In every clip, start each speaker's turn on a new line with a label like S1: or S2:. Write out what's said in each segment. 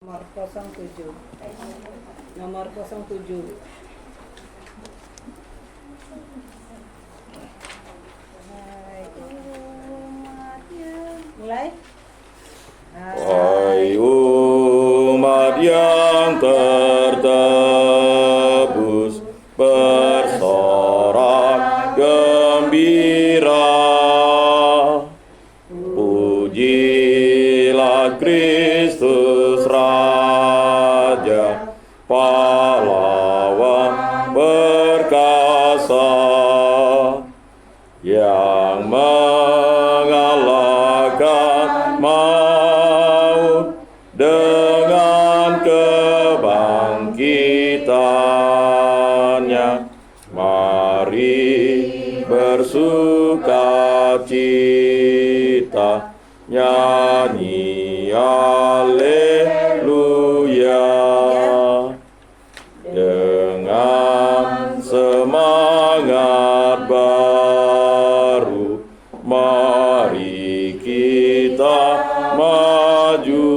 S1: Nomor 07. Nomor 07. Hai umat yang mulai.
S2: Hai umat yang tertebus, bersorak gembira. Pujilah Kristus Raja, pahlawan perkasa, yang mengalahkan maut dengan kebangkitannya. Mari bersukacita, nyanyi haleluya. Dengan semangat baru, mari kita maju,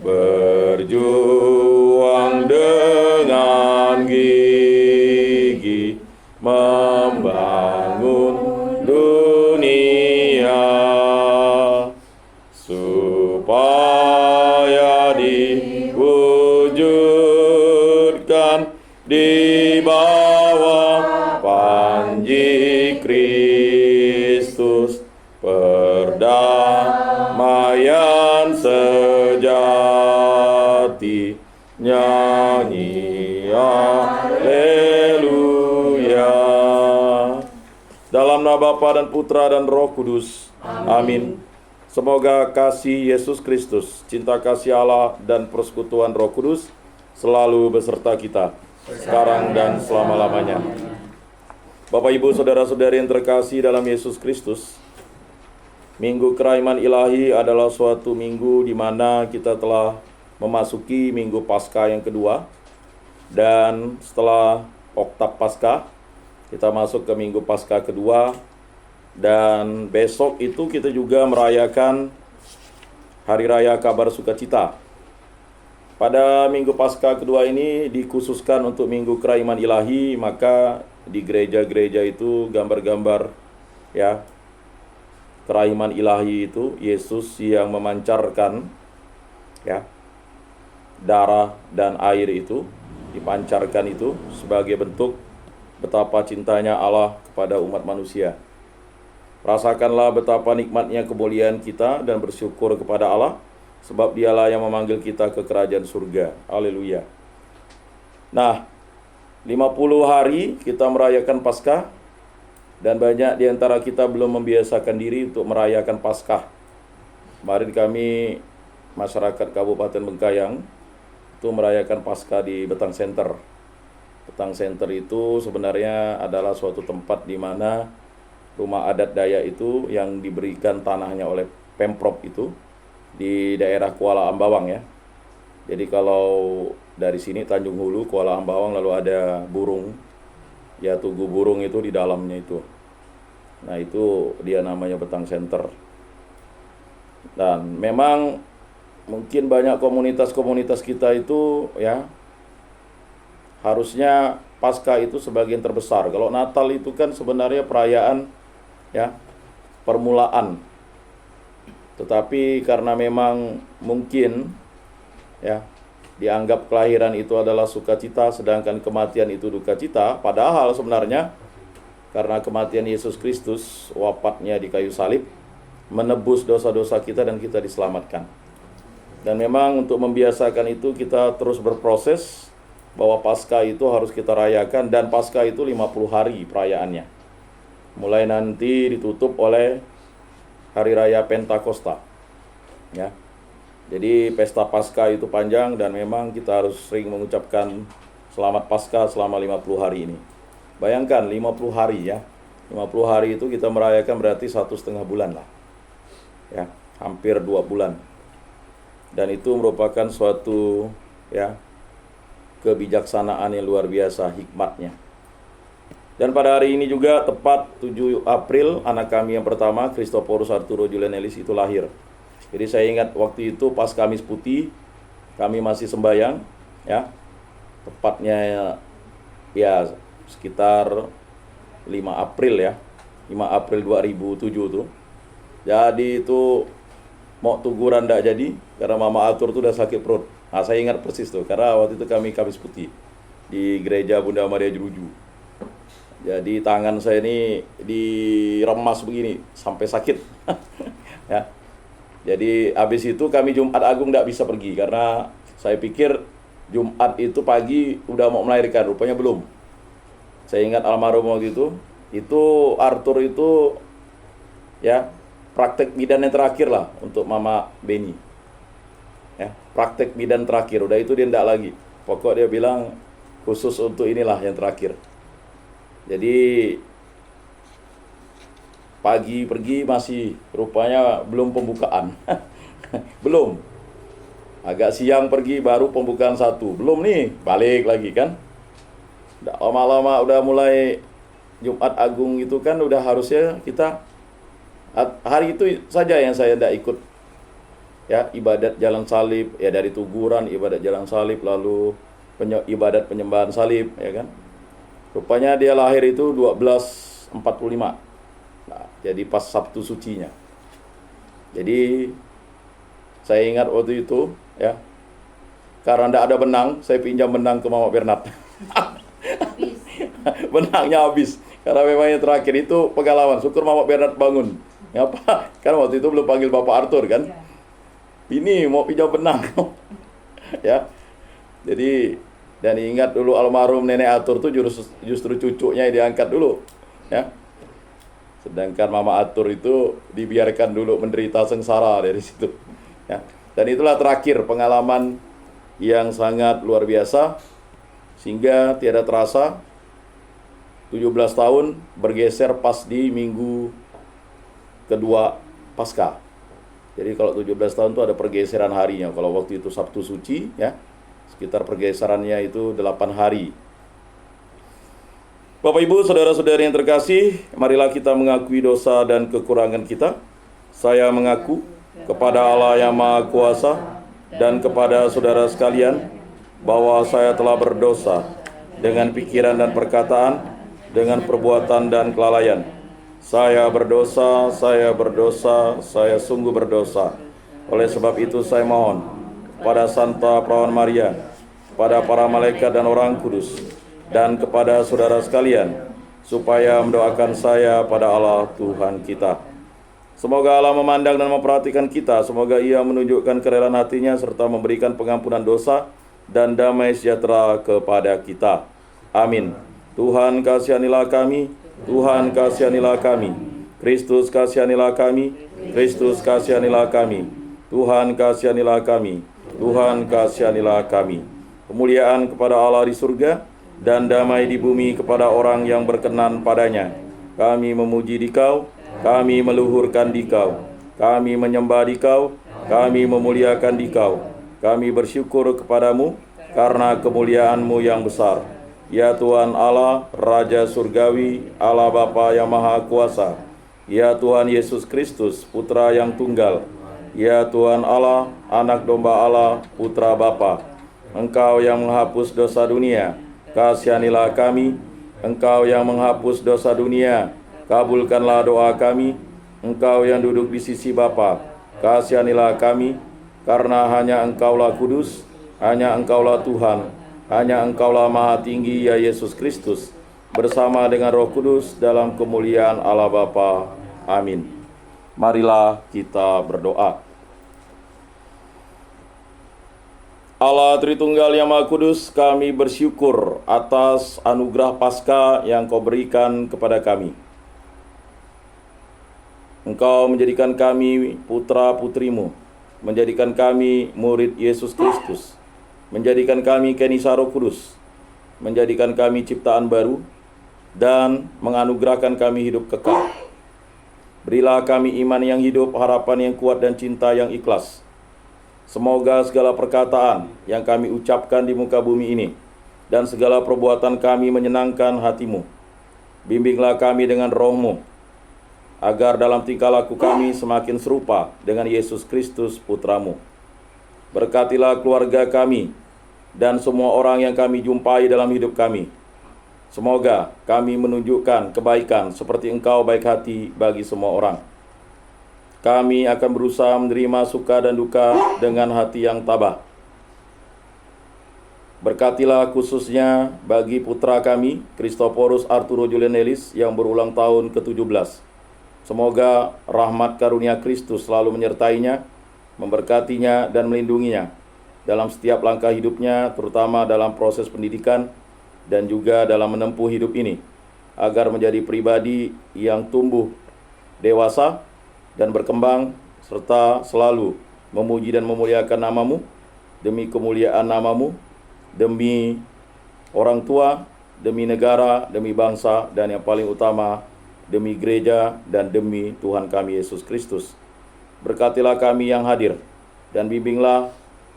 S2: berjuang dengan gigih, membangun dunia, supaya diwujudkan di bawah panji Kristus, perdamaian sejati, nyanyi haleluya. Dalam nama Bapa dan Putra dan Roh Kudus. Amin. Semoga kasih Yesus Kristus, cinta kasih Allah, dan persekutuan Roh Kudus selalu beserta kita, sekarang dan selama-lamanya. Bapak, Ibu, Saudara-saudari yang terkasih dalam Yesus Kristus, Minggu Kerahiman Ilahi adalah suatu minggu di mana kita telah memasuki Minggu Paskah yang kedua. Dan setelah Oktav Paskah, kita masuk ke Minggu Paskah kedua. Dan besok itu kita juga merayakan Hari Raya Kabar Sukacita. Pada Minggu Paskah kedua ini dikhususkan untuk Minggu Kerahiman Ilahi, maka di gereja-gereja itu gambar-gambar ya kerahiman ilahi itu, Yesus yang memancarkan ya darah dan air itu, dipancarkan itu sebagai bentuk betapa cintanya Allah kepada umat manusia. Rasakanlah betapa nikmatnya kemuliaan kita dan bersyukur kepada Allah, sebab Dialah yang memanggil kita ke kerajaan surga. Haleluya. Nah, 50 hari kita merayakan Paskah, dan banyak di antara kita belum membiasakan diri untuk merayakan Paskah. Kemarin kami, masyarakat Kabupaten Bengkayang, itu merayakan Paskah di Betang Center. Betang Center itu sebenarnya adalah suatu tempat di mana rumah adat Dayak itu yang diberikan tanahnya oleh Pemprov itu di daerah Kuala Ambawang ya. Jadi kalau dari sini Tanjung Hulu, Kuala Ambawang, lalu ada burung, ya Tugu Burung itu di dalamnya itu. Nah itu dia namanya Betang Center. Dan memang mungkin banyak komunitas-komunitas kita itu ya harusnya Paskah itu sebagian terbesar. Kalau Natal itu kan sebenarnya perayaan ya permulaan. Tetapi karena memang mungkin ya dianggap kelahiran itu adalah sukacita, sedangkan kematian itu duka cita. Padahal sebenarnya karena kematian Yesus Kristus, wafatnya di kayu salib, menebus dosa-dosa kita dan kita diselamatkan. Dan memang untuk membiasakan itu kita terus berproses bahwa Paskah itu harus kita rayakan, dan Paskah itu 50 hari perayaannya. Mulai nanti ditutup oleh Hari Raya Pentakosta. Ya. Jadi pesta Paskah itu panjang, dan memang kita harus sering mengucapkan Selamat Paskah selama 50 hari ini. Bayangkan 50 hari ya. 50 hari itu kita merayakan berarti 1,5 bulan lah. Ya, hampir 2 bulan. Dan itu merupakan suatu ya kebijaksanaan yang luar biasa hikmatnya. Dan pada hari ini juga tepat 7 April anak kami yang pertama, Christophorus Arturo Julianelis, itu lahir. Jadi saya ingat waktu itu pas Kamis Putih, kami masih sembahyang, ya, tepatnya ya sekitar 5 April ya, 5 April 2007 tuh. Jadi itu mau teguran enggak jadi, karena Mama Atur tuh udah sakit perut. Nah saya ingat persis tuh, karena waktu itu kami Kamis Putih di gereja Bunda Maria Jeruju. Jadi tangan saya ini diremas begini, sampai sakit. Ya. Jadi habis itu kami Jumat Agung tidak bisa pergi karena saya pikir Jumat itu pagi udah mau melahirkan, rupanya belum. Saya ingat almarhum waktu itu Arthur itu ya praktek bidan yang terakhir lah untuk Mama Beni. Ya, praktek bidan terakhir, udah itu dia tidak lagi. Pokok dia bilang khusus untuk inilah yang terakhir. Jadi pagi pergi masih rupanya belum pembukaan. Belum. Agak siang pergi baru pembukaan 1. Belum nih, balik lagi kan. Udah lama-lama udah mulai Jumat Agung itu kan udah harusnya kita hari itu saja yang saya tidak ikut. Ya, ibadat jalan salib, ya dari Tuguran ibadat jalan salib, lalu ibadat penyembahan salib, ya kan. Rupanya dia lahir itu 1245. Nah, jadi pas Sabtu sucinya. Jadi saya ingat waktu itu ya, karena tidak ada benang, saya pinjam benang ke Mama Bernat. Benangnya habis. Karena memang yang terakhir itu pengalaman. Syukur Mama Bernat bangun. Ngapa? Kan waktu itu belum panggil Bapak Arthur kan. Ini mau pinjam benang. Ya. Jadi dan ingat dulu almarhum Nenek Arthur tuh justru cucunya yang diangkat dulu. Ya. Sedangkan Mama Atur itu dibiarkan dulu menderita sengsara dari situ. Ya. Dan itulah terakhir pengalaman yang sangat luar biasa. Sehingga tiada terasa 17 tahun bergeser pas di minggu kedua Paskah. Jadi kalau 17 tahun itu ada pergeseran harinya. Kalau waktu itu Sabtu Suci, ya, sekitar pergeserannya itu 8 hari. Bapak Ibu, saudara-saudari yang terkasih, marilah kita mengakui dosa dan kekurangan kita. Saya mengaku kepada Allah yang Maha Kuasa dan kepada saudara sekalian bahwa saya telah berdosa dengan pikiran dan perkataan, dengan perbuatan dan kelalaian. Saya berdosa, saya sungguh berdosa. Oleh sebab itu saya mohon pada Santa Perawan Maria, pada para malaikat dan orang kudus, dan kepada saudara sekalian, supaya mendoakan saya pada Allah Tuhan kita. Semoga Allah memandang dan memperhatikan kita. Semoga Ia menunjukkan kerelaan hatinya serta memberikan pengampunan dosa dan damai sejahtera kepada kita. Amin. Tuhan kasihanilah kami, Tuhan kasihanilah kami. Kristus kasihanilah kami, Kristus kasihanilah kami. Tuhan kasihanilah kami, Tuhan kasihanilah kami. Kemuliaan kepada Allah di surga dan damai di bumi kepada orang yang berkenan padanya. Kami memuji Dikau, kami meluhurkan Dikau, kami menyembah Dikau, kami memuliakan Dikau. Kami bersyukur kepadamu karena kemuliaan-Mu yang besar. Ya Tuhan Allah, Raja Surgawi, Allah Bapa yang Maha Kuasa. Ya Tuhan Yesus Kristus, Putra yang tunggal. Ya Tuhan Allah, Anak Domba Allah, Putra Bapa. Engkau yang menghapus dosa dunia, kasihanilah kami. Engkau yang menghapus dosa dunia, kabulkanlah doa kami. Engkau yang duduk di sisi Bapa, kasihanilah kami. Karena hanya Engkaulah kudus, hanya Engkaulah Tuhan, hanya Engkaulah Maha Tinggi, ya Yesus Kristus, bersama dengan Roh Kudus dalam kemuliaan Allah Bapa. Amin. Marilah kita berdoa. Allah Tritunggal yang Maha Kudus, kami bersyukur atas anugerah Paskah yang Kau berikan kepada kami. Engkau menjadikan kami putra-putrimu, menjadikan kami murid Yesus Kristus, menjadikan kami Kenisa Roh Kudus, menjadikan kami ciptaan baru, dan menganugerahkan kami hidup kekal. Berilah kami iman yang hidup, harapan yang kuat, dan cinta yang ikhlas. Semoga segala perkataan yang kami ucapkan di muka bumi ini dan segala perbuatan kami menyenangkan hati-Mu. Bimbinglah kami dengan Roh-Mu, agar dalam tingkah laku kami semakin serupa dengan Yesus Kristus Putra-Mu. Berkatilah keluarga kami dan semua orang yang kami jumpai dalam hidup kami. Semoga kami menunjukkan kebaikan seperti Engkau baik hati bagi semua orang. Kami akan berusaha menerima suka dan duka dengan hati yang tabah. Berkatilah khususnya bagi putra kami, Christophorus Arturo Julianelis, yang berulang tahun ke-17. Semoga rahmat karunia Kristus selalu menyertainya, memberkatinya dan melindunginya dalam setiap langkah hidupnya, terutama dalam proses pendidikan dan juga dalam menempuh hidup ini, agar menjadi pribadi yang tumbuh dewasa dan berkembang, serta selalu memuji dan memuliakan nama-Mu, demi kemuliaan nama-Mu, demi orang tua, demi negara, demi bangsa, dan yang paling utama, demi gereja dan demi Tuhan kami Yesus Kristus. Berkatilah kami yang hadir, dan bimbinglah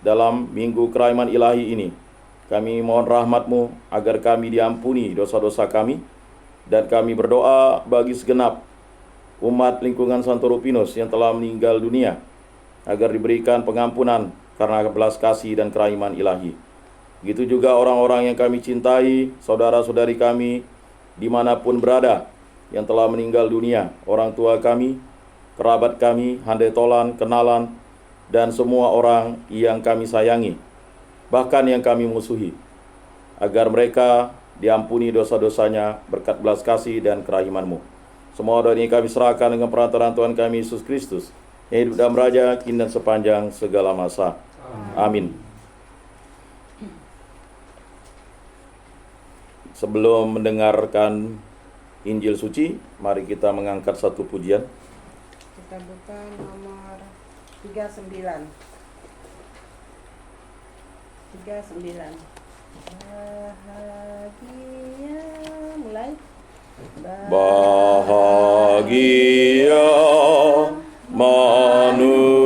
S2: dalam minggu keraiman ilahi ini. Kami mohon rahmat-Mu agar kami diampuni dosa-dosa kami, dan kami berdoa bagi segenap umat lingkungan Santo Rufinus yang telah meninggal dunia, agar diberikan pengampunan karena belas kasih dan keraiman ilahi. Begitu juga orang-orang yang kami cintai, saudara-saudari kami dimanapun berada, yang telah meninggal dunia, orang tua kami, kerabat kami, handai tolan, kenalan, dan semua orang yang kami sayangi, bahkan yang kami musuhi, agar mereka diampuni dosa-dosanya berkat belas kasih dan kerahiman-Mu. Semua doa ini kami serahkan dengan perantaraan Tuhan kami Yesus Kristus, yang hidup dan beraja kini dan sepanjang segala masa. Amin. Sebelum mendengarkan Injil suci, mari kita mengangkat satu pujian.
S1: Kita buka nomor 39. 39. Bahagia, mulai.
S2: Bahagia manusia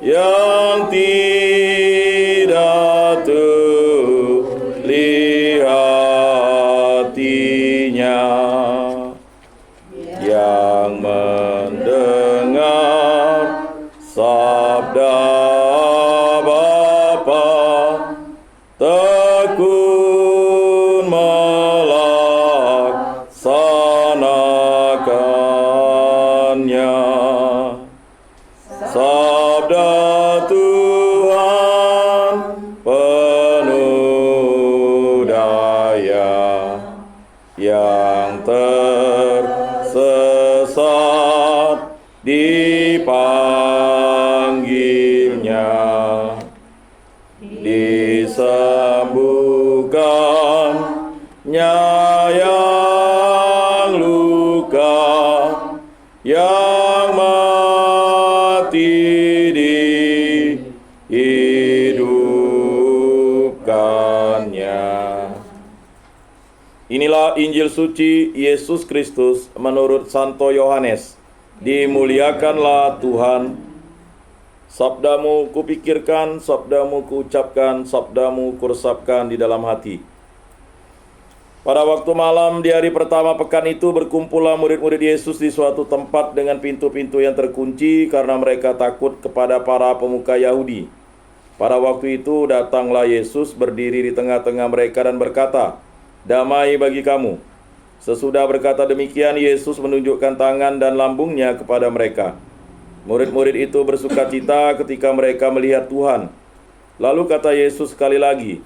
S2: yang tidak terlihatinya, yang mendengar sabda Bapa, tekun melaksanakannya. Sabda Tuhan penuh daya, yang tersesat dipanggilnya, disembuhkannya yang luka, yang mati dihidupkannya. Inilah Injil suci Yesus Kristus menurut Santo Yohanes. Dimuliakanlah Tuhan. Sabdamu kupikirkan, sabdamu kuucapkan, sabdamu kuresapkan di dalam hati. Pada waktu malam di hari pertama pekan itu, berkumpullah murid-murid Yesus di suatu tempat dengan pintu-pintu yang terkunci, karena mereka takut kepada para pemuka Yahudi. Pada waktu itu datanglah Yesus berdiri di tengah-tengah mereka dan berkata, "Damai bagi kamu." Sesudah berkata demikian, Yesus menunjukkan tangan dan lambungnya kepada mereka. Murid-murid itu bersukacita ketika mereka melihat Tuhan. Lalu kata Yesus sekali lagi,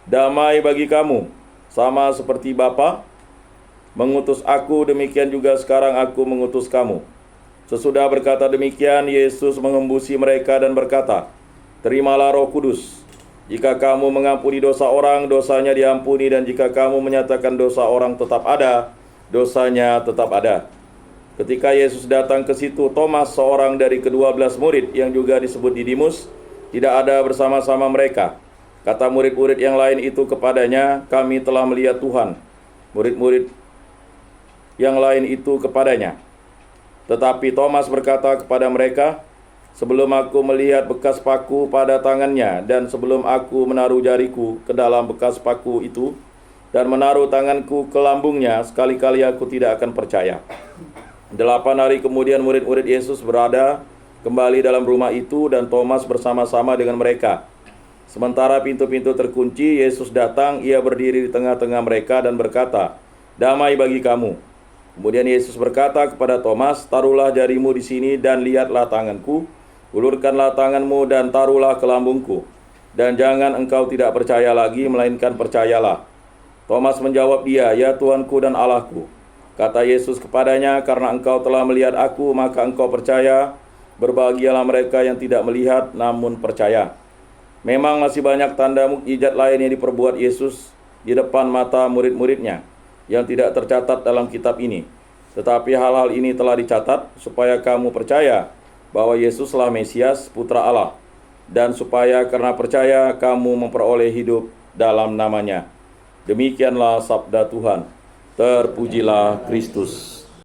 S2: "Damai bagi kamu. Sama seperti Bapa mengutus aku, demikian juga sekarang aku mengutus kamu." Sesudah berkata demikian, Yesus mengembusi mereka dan berkata, "Terimalah Roh Kudus. Jika kamu mengampuni dosa orang, dosanya diampuni, dan jika kamu menyatakan dosa orang tetap ada, dosanya tetap ada." Ketika Yesus datang ke situ, Thomas, seorang dari ke-12 murid yang juga disebut Didimus, tidak ada bersama-sama mereka. Kata murid-murid yang lain itu kepadanya, "Kami telah melihat Tuhan." Murid-murid yang lain itu kepadanya. Tetapi Thomas berkata kepada mereka, "Sebelum aku melihat bekas paku pada tangannya, dan sebelum aku menaruh jariku ke dalam bekas paku itu, dan menaruh tanganku ke lambungnya, sekali-kali aku tidak akan percaya. 8 hari kemudian murid-murid Yesus berada kembali dalam rumah itu dan Thomas bersama-sama dengan mereka. Sementara pintu-pintu terkunci, Yesus datang, ia berdiri di tengah-tengah mereka dan berkata, "Damai bagi kamu." Kemudian Yesus berkata kepada Thomas, "Taruhlah jarimu di sini dan lihatlah tanganku, ulurkanlah tanganmu dan taruhlah ke lambungku. Dan jangan engkau tidak percaya lagi, melainkan percayalah." Thomas menjawab dia, "Ya Tuanku dan Allahku." Kata Yesus kepadanya, "Karena engkau telah melihat aku, maka engkau percaya. Berbahagialah mereka yang tidak melihat, namun percaya." Memang masih banyak tanda mukjizat lain yang diperbuat Yesus di depan mata murid-muridnya yang tidak tercatat dalam kitab ini. Tetapi hal-hal ini telah dicatat supaya kamu percaya bahwa Yesuslah Mesias, Putra Allah, dan supaya karena percaya kamu memperoleh hidup dalam namanya. Demikianlah sabda Tuhan. Terpujilah Kristus.